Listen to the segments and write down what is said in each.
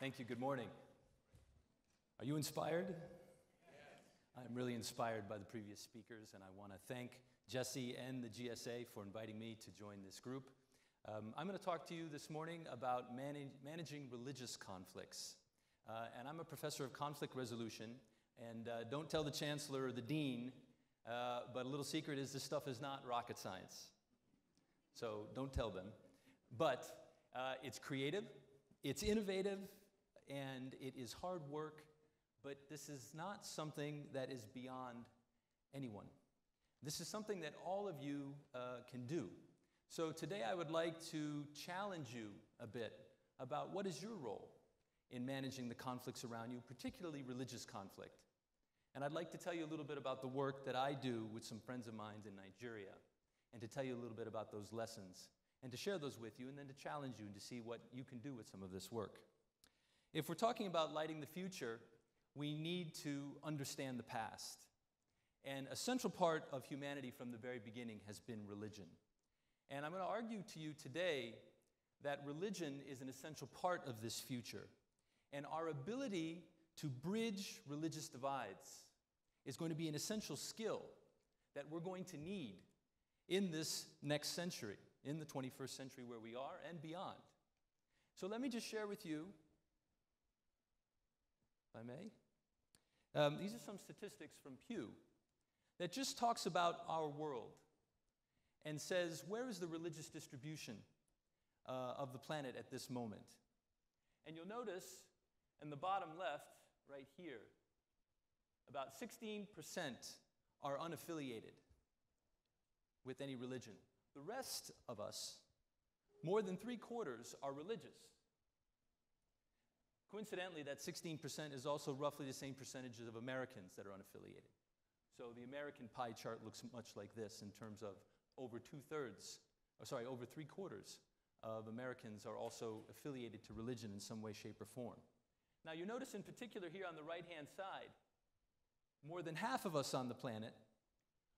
Thank you. Good morning. Are you inspired? I'm really inspired by the previous speakers, and I want to thank Jesse and the GSA for inviting me to join this group. I'm going to talk to you this morning about managing religious conflicts. And I'm a professor of conflict resolution, and don't tell the chancellor or the dean, but a little secret is this stuff is not rocket science. So don't tell them. But it's creative, it's innovative, and it is hard work, but this is not something that is beyond anyone. This is something that all of you can do. So today I would like to challenge you a bit about what is your role in managing the conflicts around you, particularly religious conflict. And I'd like to tell you a little bit about the work that I do with some friends of mine in Nigeria, and to tell you a little bit about those lessons, and to share those with you, and then to challenge you and to see what you can do with some of this work. If we're talking about lighting the future, we need to understand the past. And a central part of humanity from the very beginning has been religion. And I'm going to argue to you today that religion is an essential part of this future. And our ability to bridge religious divides is going to be an essential skill that we're going to need in this next century, in the 21st century where we are and beyond. So let me just share with you, if I may, these are some statistics from Pew that just talks about our world and says, where is the religious distribution of the planet at this moment? And you'll notice in the bottom left, right here, about 16% are unaffiliated with any religion. The rest of us, more than 3/4, are religious. Coincidentally, that 16% is also roughly the same percentage of Americans that are unaffiliated. So the American pie chart looks much like this in terms of over 3/4 of Americans are also affiliated to religion in some way, shape, or form. Now you notice in particular here on the right-hand side, more than half of us on the planet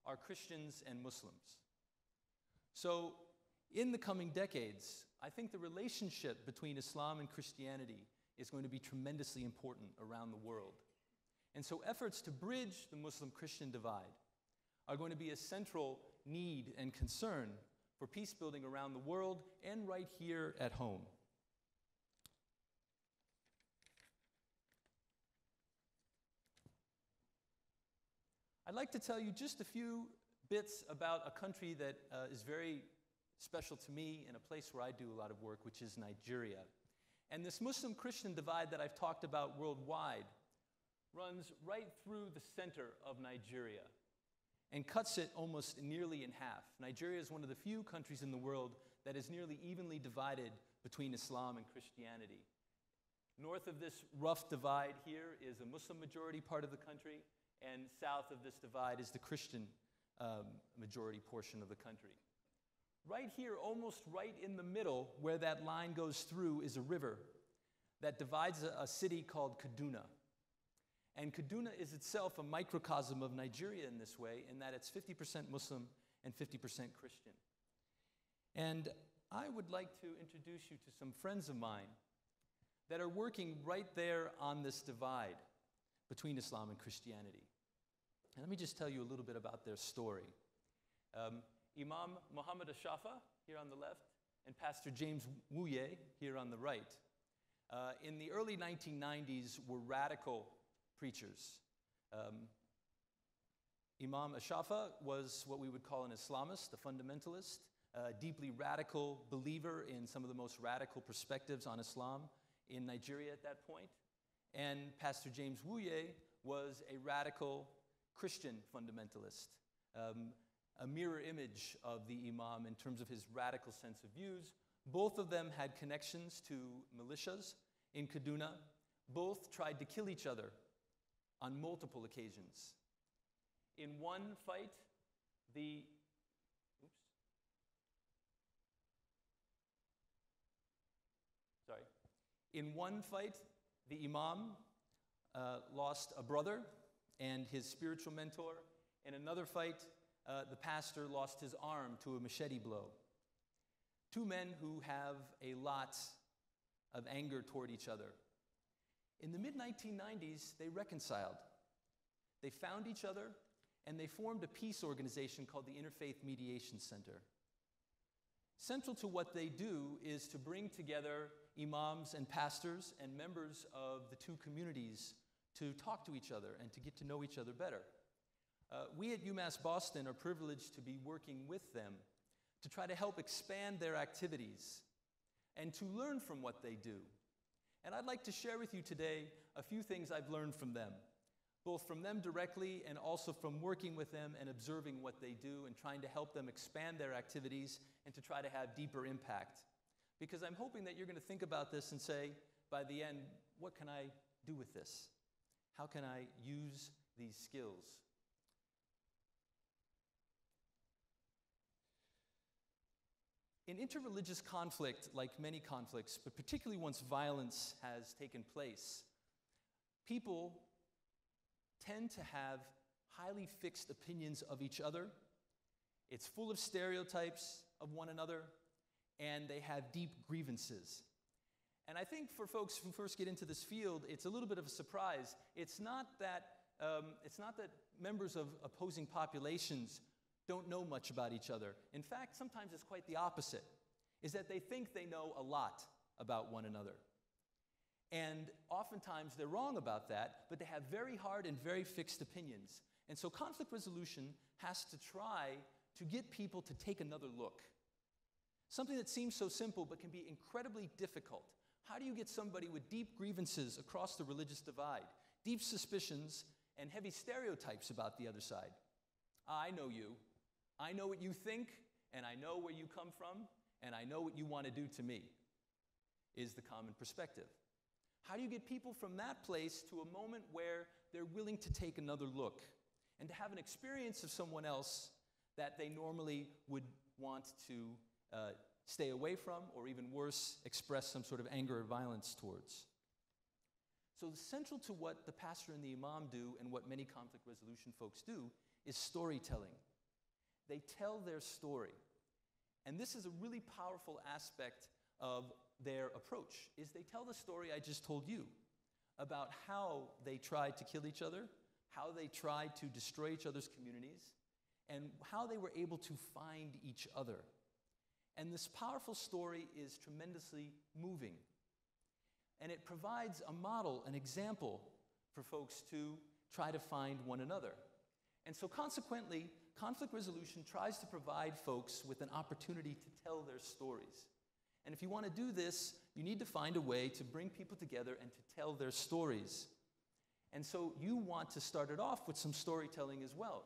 are Christians and Muslims. So in the coming decades, I think the relationship between Islam and Christianity is going to be tremendously important around the world. And so efforts to bridge the Muslim-Christian divide are going to be a central need and concern for peace building around the world and right here at home. I'd like to tell you just a few bits about a country that is very special to me and a place where I do a lot of work, which is Nigeria. And this Muslim-Christian divide that I've talked about worldwide runs right through the center of Nigeria and cuts it almost nearly in half. Nigeria is one of the few countries in the world that is nearly evenly divided between Islam and Christianity. North of this rough divide here is a Muslim-majority part of the country, and south of this divide is the Christian majority portion of the country. Right here, almost right in the middle, where that line goes through, is a river that divides a city called Kaduna. And Kaduna is itself a microcosm of Nigeria in this way, in that it's 50% Muslim and 50% Christian. And I would like to introduce you to some friends of mine that are working right there on this divide between Islam and Christianity. And let me just tell you a little bit about their story. Imam Muhammad Ashafa, here on the left, and Pastor James Wuye, here on the right, in the early 1990s were radical preachers. Imam Ashafa was what we would call an Islamist, a fundamentalist, a deeply radical believer in some of the most radical perspectives on Islam in Nigeria at that point. And Pastor James Wuye was a radical Christian fundamentalist, a mirror image of the Imam in terms of his radical sense of views. Both of them had connections to militias in Kaduna. Both tried to kill each other on multiple occasions. In one fight, the Imam lost a brother and his spiritual mentor. In another fight, the pastor lost his arm to a machete blow. Two men who have a lot of anger toward each other In the mid-1990s, they reconciled. They found each other, and they formed a peace organization called the Interfaith Mediation Center. Central to what they do is to bring together imams and pastors and members of the two communities to talk to each other and to get to know each other better. We at UMass Boston are privileged to be working with them to try to help expand their activities and to learn from what they do. And I'd like to share with you today a few things I've learned from them, both from them directly and also from working with them and observing what they do and trying to help them expand their activities and to try to have deeper impact. Because I'm hoping that you're going to think about this and say, by the end, what can I do with this? How can I use these skills? In interreligious conflict, like many conflicts, but particularly once violence has taken place, people tend to have highly fixed opinions of each other. It's full of stereotypes of one another, and they have deep grievances. And I think for folks who first get into this field, it's a little bit of a surprise. It's not that members of opposing populations don't know much about each other. In fact, sometimes it's quite the opposite, is that they think they know a lot about one another. And oftentimes they're wrong about that, but they have very hard and very fixed opinions. And so conflict resolution has to try to get people to take another look. Something that seems so simple but can be incredibly difficult. How do you get somebody with deep grievances across the religious divide, deep suspicions, and heavy stereotypes about the other side? I know you. I know what you think, and I know where you come from, and I know what you want to do to me, is the common perspective. How do you get people from that place to a moment where they're willing to take another look and to have an experience of someone else that they normally would want to stay away from, or even worse, express some sort of anger or violence towards? So central to what the pastor and the imam do and what many conflict resolution folks do is storytelling. They tell their story. And this is a really powerful aspect of their approach, is they tell the story I just told you about how they tried to kill each other, how they tried to destroy each other's communities, and how they were able to find each other. And this powerful story is tremendously moving. And it provides a model, an example for folks to try to find one another. And so consequently, conflict resolution tries to provide folks with an opportunity to tell their stories. And if you want to do this, you need to find a way to bring people together and to tell their stories. And so you want to start it off with some storytelling as well.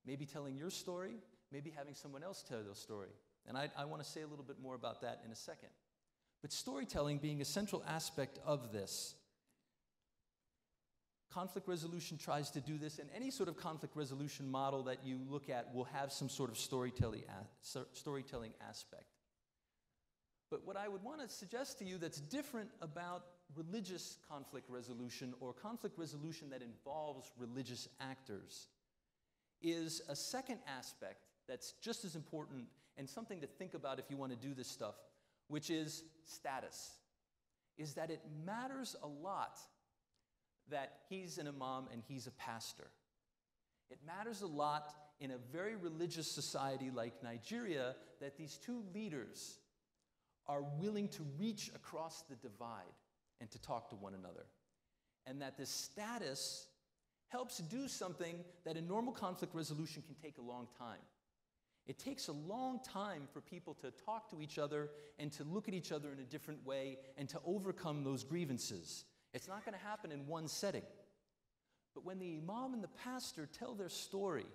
Maybe telling your story, maybe having someone else tell their story. And I want to say a little bit more about that in a second. But storytelling being a central aspect of this. Conflict resolution tries to do this, and any sort of conflict resolution model that you look at will have some sort of storytelling aspect. But what I would want to suggest to you that's different about religious conflict resolution or conflict resolution that involves religious actors is a second aspect that's just as important and something to think about if you want to do this stuff, which is status. Is that it matters a lot that he's an imam and he's a pastor. It matters a lot in a very religious society like Nigeria that these two leaders are willing to reach across the divide and to talk to one another. And that this status helps do something that in normal conflict resolution can take a long time. It takes a long time for people to talk to each other and to look at each other in a different way and to overcome those grievances. It's not going to happen in one setting. But when the imam and the pastor tell their story,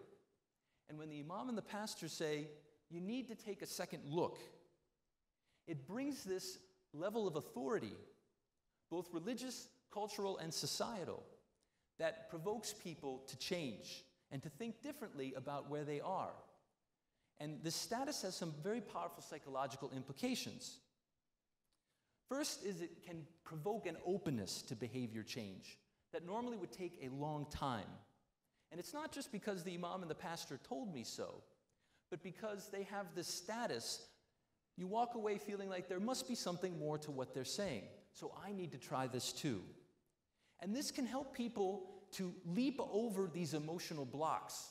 and when the imam and the pastor say, you need to take a second look, it brings this level of authority, both religious, cultural, and societal, that provokes people to change and to think differently about where they are. And this status has some very powerful psychological implications. First is it can provoke an openness to behavior change that normally would take a long time. And it's not just because the imam and the pastor told me so, but because they have this status. You walk away feeling like there must be something more to what they're saying. So I need to try this too. And this can help people to leap over these emotional blocks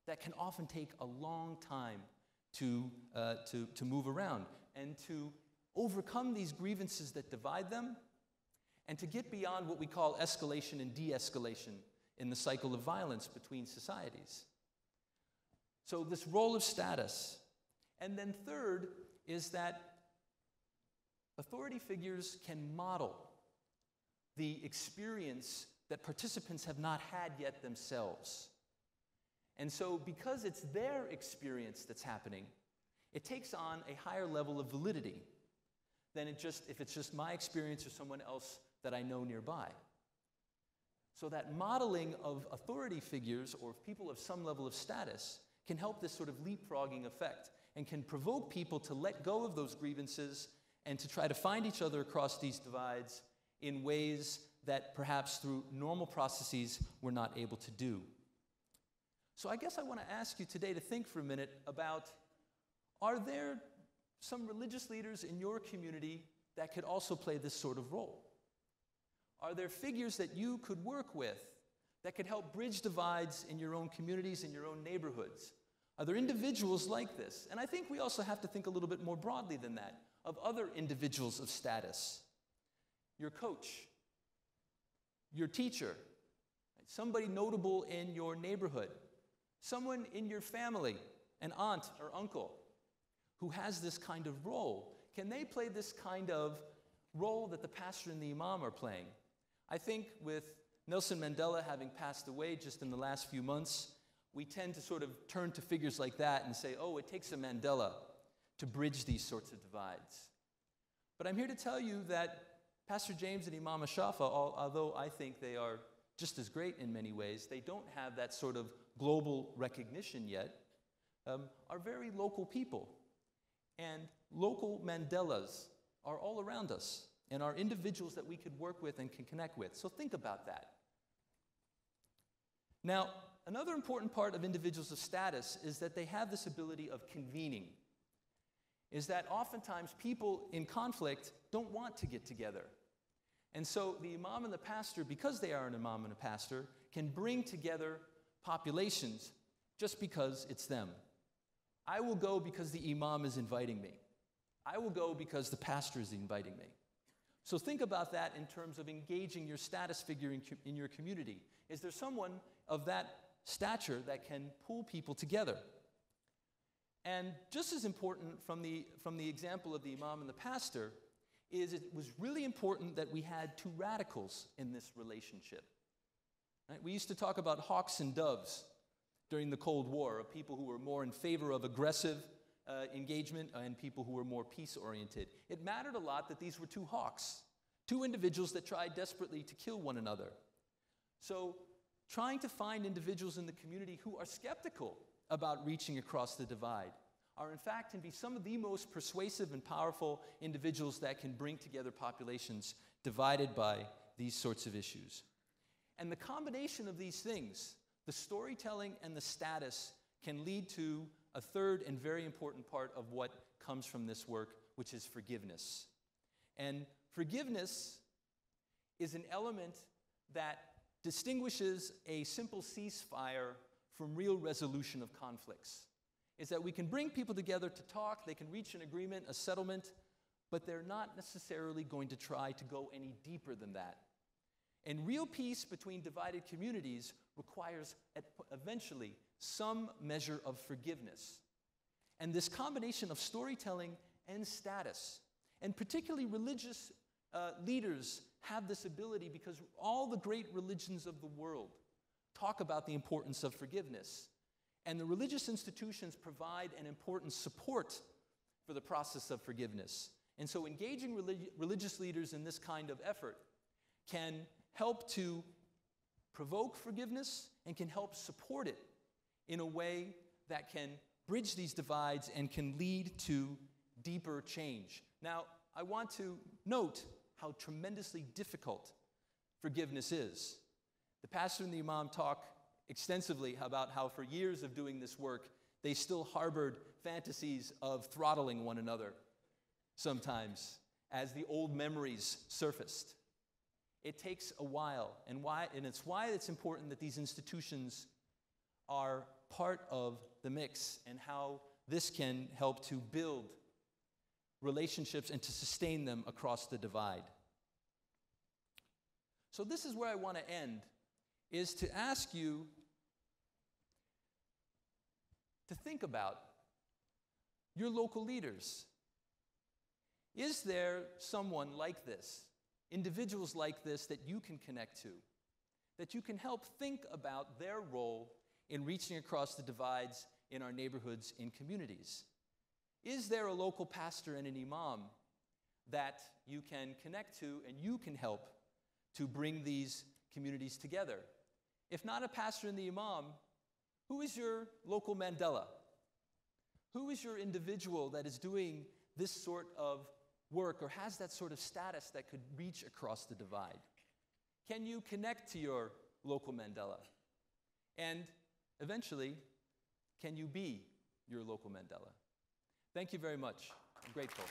that can often take a long time to move around, and to overcome these grievances that divide them, and to get beyond what we call escalation and de-escalation in the cycle of violence between societies. So this role of status. And then third is that authority figures can model the experience that participants have not had yet themselves. And so because it's their experience that's happening, it takes on a higher level of validity than if it's just my experience or someone else that I know nearby. So that modeling of authority figures or people of some level of status can help this sort of leapfrogging effect and can provoke people to let go of those grievances and to try to find each other across these divides in ways that perhaps through normal processes we're not able to do. So I guess I want to ask you today to think for a minute about, are there some religious leaders in your community that could also play this sort of role? Are there figures that you could work with that could help bridge divides in your own communities, in your own neighborhoods? Are there individuals like this? And I think we also have to think a little bit more broadly than that, of other individuals of status. Your coach, your teacher, somebody notable in your neighborhood, someone in your family, an aunt or uncle, who has this kind of role. Can they play this kind of role that the pastor and the imam are playing? I think with Nelson Mandela having passed away just in the last few months, we tend to sort of turn to figures like that and say, oh, it takes a Mandela to bridge these sorts of divides. But I'm here to tell you that Pastor James and Imam Ashafa, although I think they are just as great in many ways, they don't have that sort of global recognition yet, are very local people. And local Mandelas are all around us and are individuals that we could work with and can connect with. So think about that. Now, another important part of individuals of status is that they have this ability of convening. Is that oftentimes people in conflict don't want to get together. And so the imam and the pastor, because they are an imam and a pastor, can bring together populations just because it's them. I will go because the imam is inviting me. I will go because the pastor is inviting me. So think about that in terms of engaging your status figure in your community. Is there someone of that stature that can pull people together? And just as important from the example of the imam and the pastor is it was really important that we had two radicals in this relationship. Right? We used to talk about hawks and doves during the Cold War, of people who were more in favor of aggressive engagement and people who were more peace-oriented. It mattered a lot that these were two hawks, two individuals that tried desperately to kill one another. So trying to find individuals in the community who are skeptical about reaching across the divide are in fact can be some of the most persuasive and powerful individuals that can bring together populations divided by these sorts of issues. And the combination of these things, the storytelling and the status, can lead to a third and very important part of what comes from this work, which is forgiveness. And forgiveness is an element that distinguishes a simple ceasefire from real resolution of conflicts. Is that we can bring people together to talk, they can reach an agreement, a settlement, but they're not necessarily going to try to go any deeper than that. And real peace between divided communities requires eventually some measure of forgiveness. And this combination of storytelling and status, and particularly religious leaders have this ability because all the great religions of the world talk about the importance of forgiveness. And the religious institutions provide an important support for the process of forgiveness. And so engaging religious leaders in this kind of effort can help to provoke forgiveness and can help support it in a way that can bridge these divides and can lead to deeper change. Now, I want to note how tremendously difficult forgiveness is. The pastor and the imam talk extensively about how for years of doing this work, they still harbored fantasies of throttling one another sometimes as the old memories surfaced. it takes a while, and it's why it's important that these institutions are part of the mix, and how this can help to build relationships and to sustain them across the divide. So this is where I want to end, is to ask you to think about your local leaders. Is there someone like this, individuals like this that you can connect to, that you can help think about their role in reaching across the divides in our neighborhoods and communities? Is there a local pastor and an imam that you can connect to and you can help to bring these communities together? If not a pastor and the imam, who is your local Mandela? Who is your individual that is doing this sort of work or has that sort of status that could reach across the divide? Can you connect to your local Mandela? And eventually, can you be your local Mandela? Thank you very much. I'm grateful.